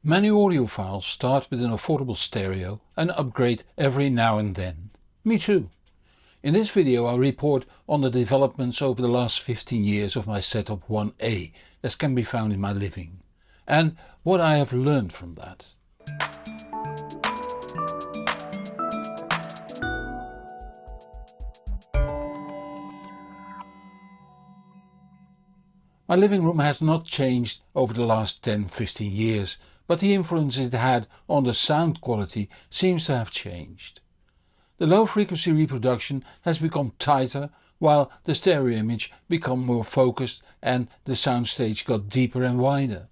Many audiophiles start with an affordable stereo and upgrade every now and then. Me too. In this video I report on the developments over the last 15 years of my Setup 1A, as can be found in my living, and what I have learned from that. My living room has not changed over the last 10-15 years, but the influence it had on the sound quality seems to have changed. The low frequency reproduction has become tighter, while the stereo image became more focused and the soundstage got deeper and wider.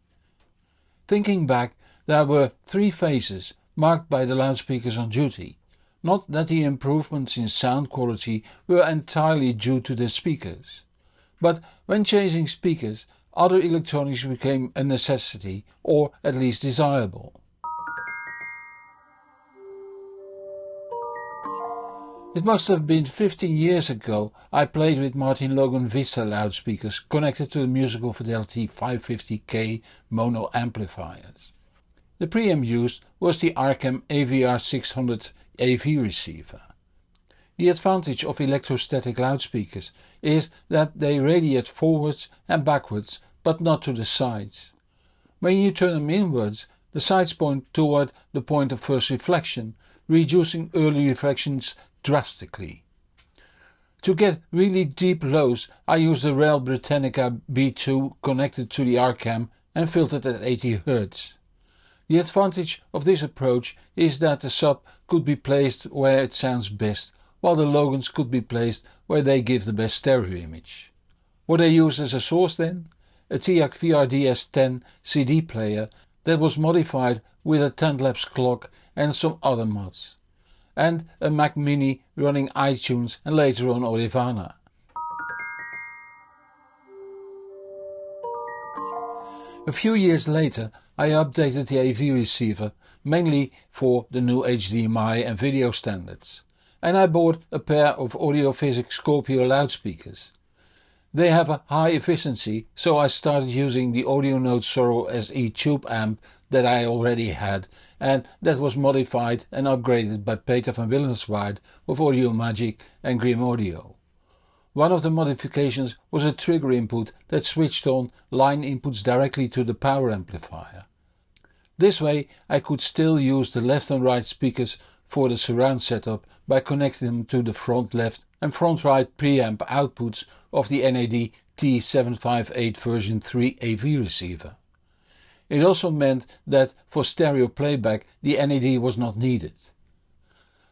Thinking back, there were three phases marked by the loudspeakers on duty. Not that the improvements in sound quality were entirely due to the speakers. But when changing speakers, other electronics became a necessity, or at least desirable. It must have been 15 years ago I played with Martin Logan Vista loudspeakers connected to the Musical Fidelity 550K mono amplifiers. The preamp used was the Arcam AVR 600 AV receiver. The advantage of electrostatic loudspeakers is that they radiate forwards and backwards, but not to the sides. When you turn them inwards, the sides point toward the point of first reflection, reducing early reflections drastically. To get really deep lows, I used the Rel Britannica B2 connected to the Arcam and filtered at 80 Hz. The advantage of this approach is that the sub could be placed where it sounds best, while the Logans could be placed where they give the best stereo image. What I used as a source then? A TEAC VRDS-10 CD player that was modified with a 10-lapse clock and some other mods, and a Mac Mini running iTunes and later on Audivana. A few years later I updated the AV receiver, mainly for the new HDMI and video standards, and I bought a pair of Audiophysic Scorpio loudspeakers. They have a high efficiency, so I started using the Audionote Sorrow SE tube amp that I already had, and that was modified and upgraded by Peter van Willenswaard of Audiomagic and Grim Audio. One of the modifications was a trigger input that switched on line inputs directly to the power amplifier. This way I could still use the left and right speakers for the surround setup by connecting them to the front left and front right preamp outputs of the NAD T758 version 3 AV receiver. It also meant that for stereo playback the NAD was not needed.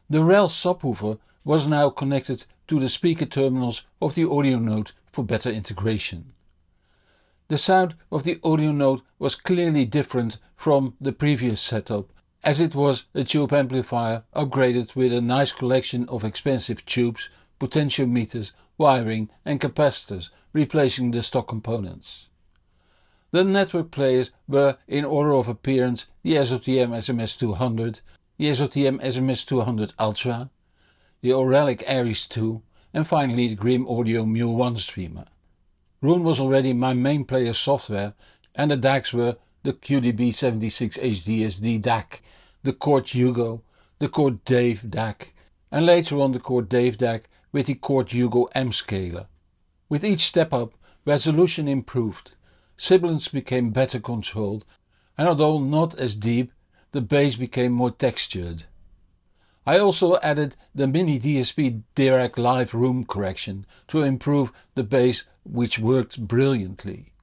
The Rel subwoofer was now connected to the speaker terminals of the Audionote for better integration. The sound of the Audionote was clearly different from the previous setup, as it was a tube amplifier upgraded with a nice collection of expensive tubes, potentiometers, wiring and capacitors, replacing the stock components. The network players were in order of appearance the SOTM SMS200, the SOTM SMS200 Ultra, the Auralic Aries 2 and finally the Grim Audio Mu1 streamer. Roon was already my main player software, and the DACs were the QDB76 HDSD DAC, the Chord Hugo, the Chord Dave DAC, and later on the Chord Dave DAC with the Chord Hugo M scaler. With each step up, resolution improved, sibilance became better controlled, and although not as deep, the bass became more textured. I also added the Mini DSP Dirac Live room correction to improve the bass, which worked brilliantly.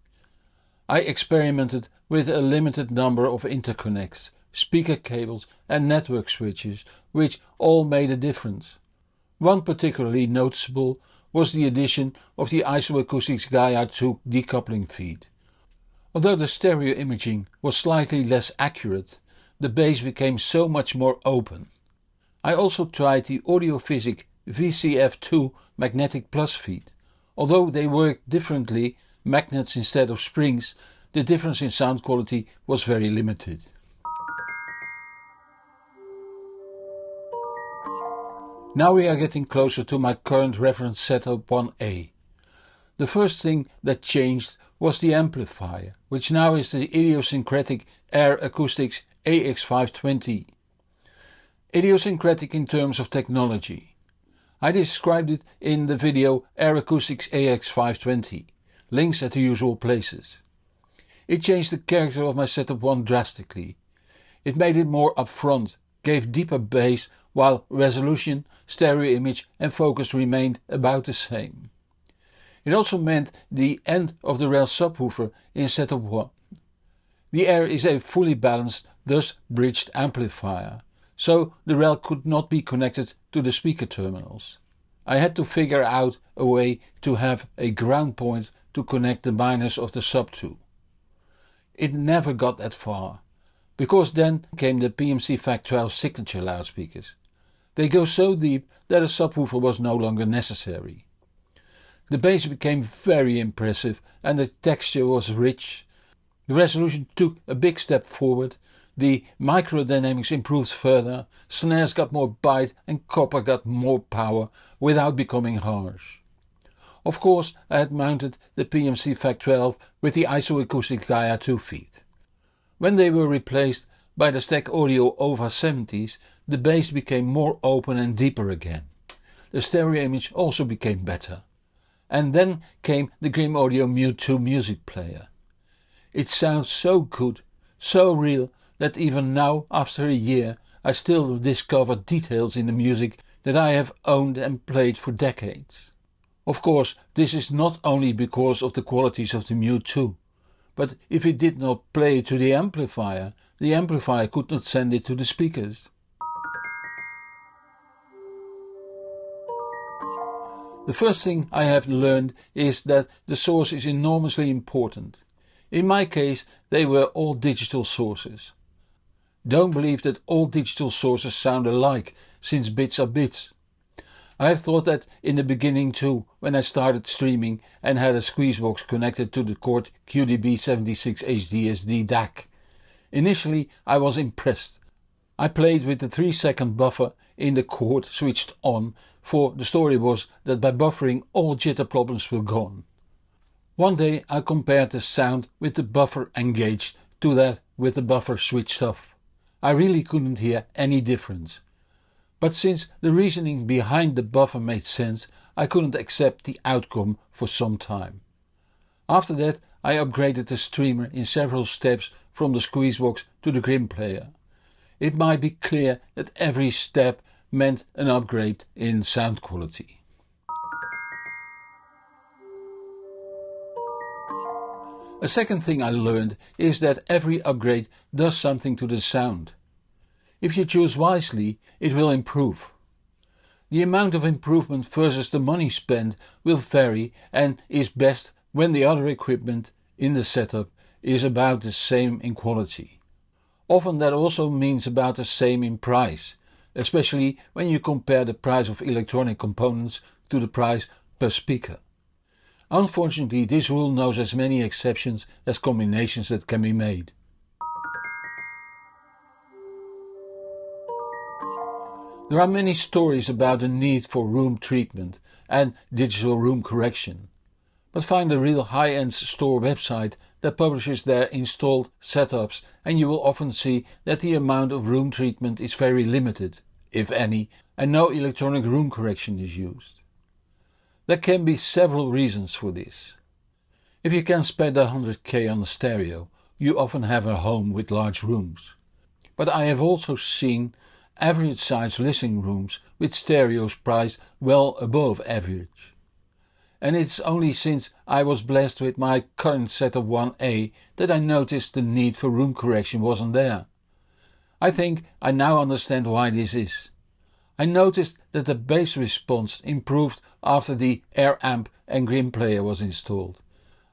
I experimented with a limited number of interconnects, speaker cables and network switches, which all made a difference. One particularly noticeable was the addition of the Isoacoustics Gaia 2 decoupling feed. Although the stereo imaging was slightly less accurate, the bass became so much more open. I also tried the Audiophysic VCF2 Magnetic Plus feed. Although they worked differently, magnets instead of springs, the difference in sound quality was very limited. Now we are getting closer to my current reference setup 1A. The first thing that changed was the amplifier, which now is the idiosyncratic Air Acoustics AX520. Idiosyncratic in terms of technology. I described it in the video Air Acoustics AX520, links at the usual places. It changed the character of my Setup 1 drastically. It made it more upfront, gave deeper bass, while resolution, stereo image and focus remained about the same. It also meant the end of the rail subwoofer in Setup 1. The Air is a fully balanced, thus bridged amplifier, so the rail could not be connected to the speaker terminals. I had to figure out a way to have a ground point to connect the minus of the sub to. It never got that far, because then came the PMC FAC12 signature loudspeakers. They go so deep that a subwoofer was no longer necessary. The bass became very impressive and the texture was rich. The resolution took a big step forward, the microdynamics improved further, snares got more bite and copper got more power without becoming harsh. Of course I had mounted the PMC FAC12 with the Isoacoustic Gaia 2 feet. When they were replaced by the Stack Audio OVA 70s, the bass became more open and deeper again. The stereo image also became better. And then came the Grim Audio Mute 2 music player. It sounds so good, so real, that even now, after a year, I still discover details in the music that I have owned and played for decades. Of course, this is not only because of the qualities of the Mute 2, but if it did not play to the amplifier could not send it to the speakers. The first thing I have learned is that the source is enormously important. In my case, they were all digital sources. Don't believe that all digital sources sound alike, since bits are bits. I have thought that in the beginning too, when I started streaming and had a Squeezebox connected to the Chord QDB76 HDSD DAC. Initially I was impressed. I played with the 3-second buffer in the Chord switched on, for the story was that by buffering all jitter problems were gone. One day I compared the sound with the buffer engaged to that with the buffer switched off. I really couldn't hear any difference. But since the reasoning behind the buffer made sense, I couldn't accept the outcome for some time. After that I upgraded the streamer in several steps from the Squeezebox to the Grim player. It might be clear that every step meant an upgrade in sound quality. A second thing I learned is that every upgrade does something to the sound. If you choose wisely, it will improve. The amount of improvement versus the money spent will vary and is best when the other equipment in the setup is about the same in quality. Often that also means about the same in price, especially when you compare the price of electronic components to the price per speaker. Unfortunately, this rule knows as many exceptions as combinations that can be made. There are many stories about the need for room treatment and digital room correction, but find a real high-end store website that publishes their installed setups and you will often see that the amount of room treatment is very limited, if any, and no electronic room correction is used. There can be several reasons for this. If you can spend 100k on a stereo, you often have a home with large rooms. But I have also seen average size listening rooms with stereos priced well above average. And it's only since I was blessed with my current Setup 1A that I noticed the need for room correction wasn't there. I think I now understand why this is. I noticed that the bass response improved after the Air Amp and Grim player was installed.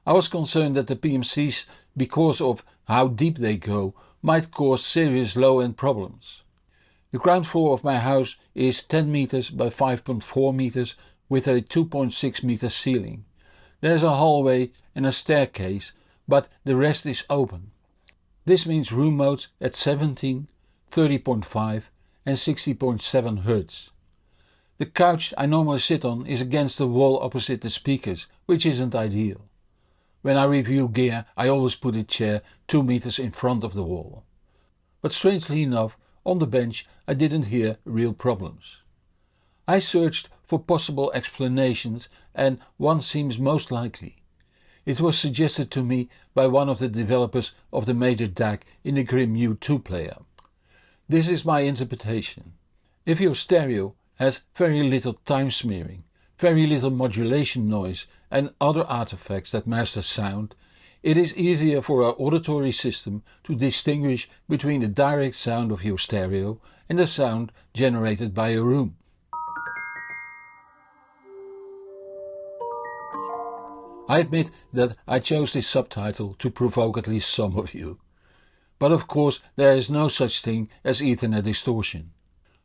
I was concerned that the PMCs, because of how deep they go, might cause serious low-end problems. The ground floor of my house is 10 meters by 5.4 meters with a 2.6 meter ceiling. There's a hallway and a staircase, but the rest is open. This means room modes at 17, 30.5 and 60.7 Hz. The couch I normally sit on is against the wall opposite the speakers, which isn't ideal. When I review gear, I always put the chair 2 meters in front of the wall. But strangely enough, on the bench I didn't hear real problems. I searched for possible explanations and one seems most likely. It was suggested to me by one of the developers of the major DAC in the Grimm U2 player. This is my interpretation. If your stereo has very little time smearing, very little modulation noise and other artifacts that mask the sound, it is easier for our auditory system to distinguish between the direct sound of your stereo and the sound generated by a room. I admit that I chose this subtitle to provoke at least some of you. But of course there is no such thing as Ethernet distortion.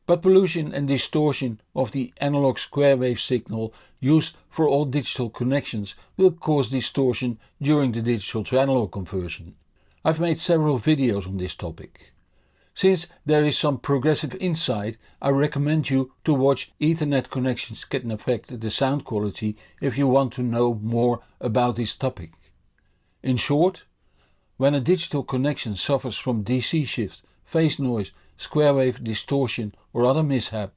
But pollution and distortion of the analog square wave signal used for all digital connections will cause distortion during the digital to analog conversion. I've made several videos on this topic. Since there is some progressive insight, I recommend you to watch Ethernet connections can affect the sound quality if you want to know more about this topic. In short, when a digital connection suffers from DC shift, phase noise, square wave distortion or other mishap,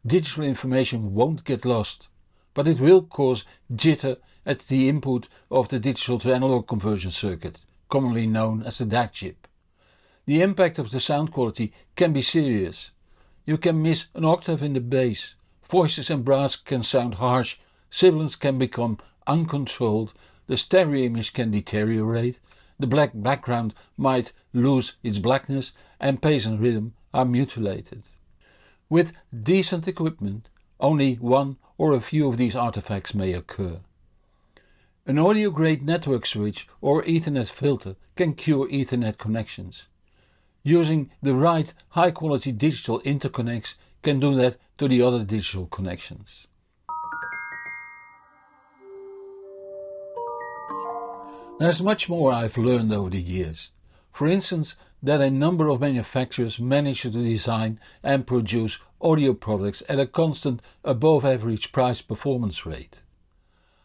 digital information won't get lost, but it will cause jitter at the input of the digital to analog conversion circuit, commonly known as the DAC chip. The impact of the sound quality can be serious. You can miss an octave in the bass, voices and brass can sound harsh, sibilants can become uncontrolled, the stereo image can deteriorate, the black background might lose its blackness and pace and rhythm are mutilated. With decent equipment, only one or a few of these artifacts may occur. An audio-grade network switch or Ethernet filter can cure Ethernet connections. Using the right high-quality digital interconnects can do that to the other digital connections. There's much more I've learned over the years. For instance, that a number of manufacturers manage to design and produce audio products at a constant above average price performance rate.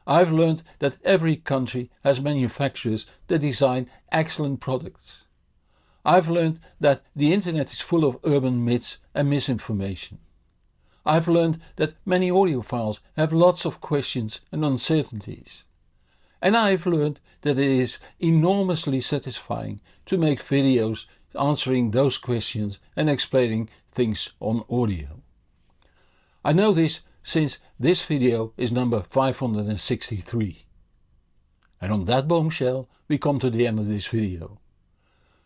I've learned that every country has manufacturers that design excellent products. I've learned that the internet is full of urban myths and misinformation. I've learned that many audiophiles have lots of questions and uncertainties. And I've learned that it is enormously satisfying to make videos answering those questions and explaining things on audio. I know this since this video is number 563. And on that bombshell we come to the end of this video.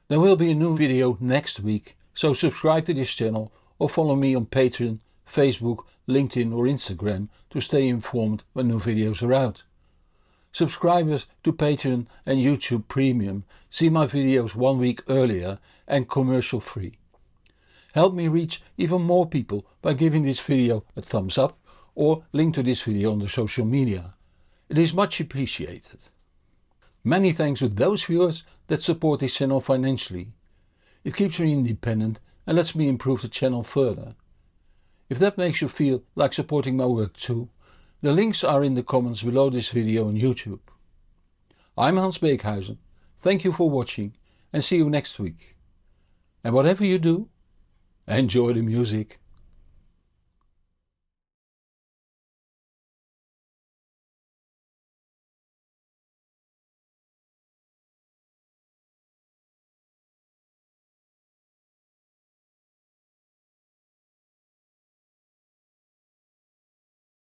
There will be a new video next week, so subscribe to this channel or follow me on Patreon, Facebook, LinkedIn or Instagram to stay informed when new videos are out. Subscribers to Patreon and YouTube Premium see my videos 1 week earlier and commercial free. Help me reach even more people by giving this video a thumbs up or link to this video on the social media. It is much appreciated. Many thanks to those viewers that support this channel financially. It keeps me independent and lets me improve the channel further. If that makes you feel like supporting my work too, the links are in the comments below this video on YouTube. I'm Hans Beekhuizen, thank you for watching and see you next week. And whatever you do, enjoy the music.